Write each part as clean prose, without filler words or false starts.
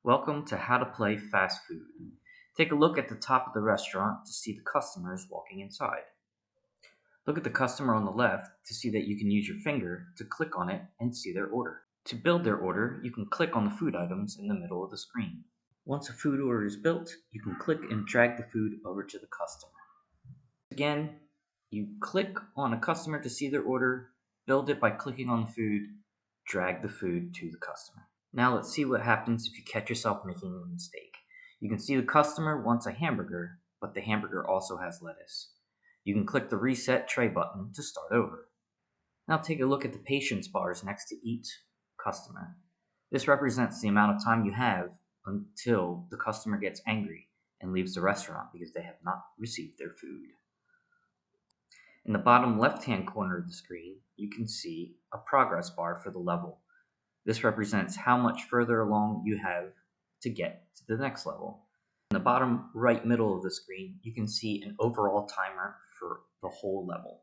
Welcome to How to Play Fast Food. Take a look at the top of the restaurant to see the customers walking inside. Look at the customer on the left to see that you can use your finger to click on it and see their order. To build their order, you can click on the food items in the middle of the screen. Once a food order is built, you can click and drag the food over to the customer. Again, you click on a customer to see their order, build it by clicking on the food, drag the food to the customer. Now let's see what happens if you catch yourself making a mistake. You can see the customer wants a hamburger, but the hamburger also has lettuce. You can click the Reset Tray button to start over. Now take a look at the patience bars next to each customer. This represents the amount of time you have until the customer gets angry and leaves the restaurant because they have not received their food. In the bottom left-hand corner of the screen, you can see a progress bar for the level. This represents how much further along you have to get to the next level. In the bottom right middle of the screen, you can see an overall timer for the whole level.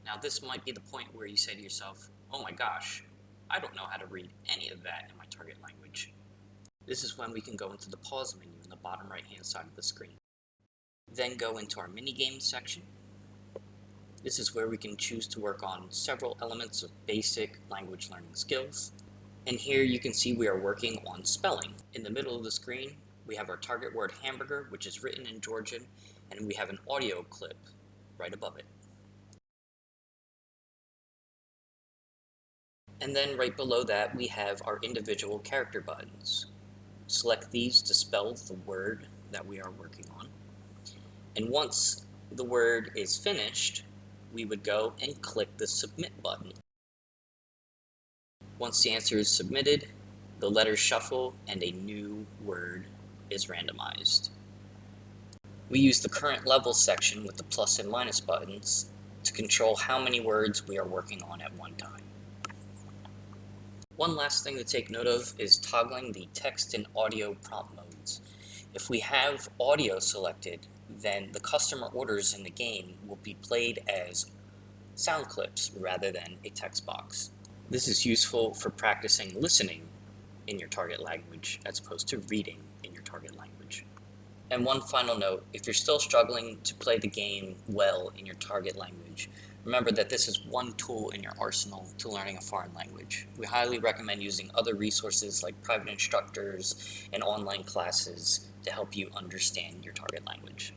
Now this might be the point where you say to yourself, oh my gosh, I don't know how to read any of that in my target language. This is when we can go into the pause menu in the bottom right hand side of the screen. Then go into our mini-games section. This is where we can choose to work on several elements of basic language learning skills. And here you can see we are working on spelling. In the middle of the screen, we have our target word hamburger, which is written in Georgian, and we have an audio clip right above it. And then right below that, we have our individual character buttons. Select these to spell the word that we are working on. And once the word is finished, we would go and click the Submit button. Once the answer is submitted, the letters shuffle and a new word is randomized. We use the current level section with the plus and minus buttons to control how many words we are working on at one time. One last thing to take note of is toggling the text and audio prompt modes. If we have audio selected, then the customer orders in the game will be played as sound clips rather than a text box. This is useful for practicing listening in your target language as opposed to reading in your target language. And one final note, if you're still struggling to play the game well in your target language, remember that this is one tool in your arsenal to learning a foreign language. We highly recommend using other resources like private instructors and online classes to help you understand your target language.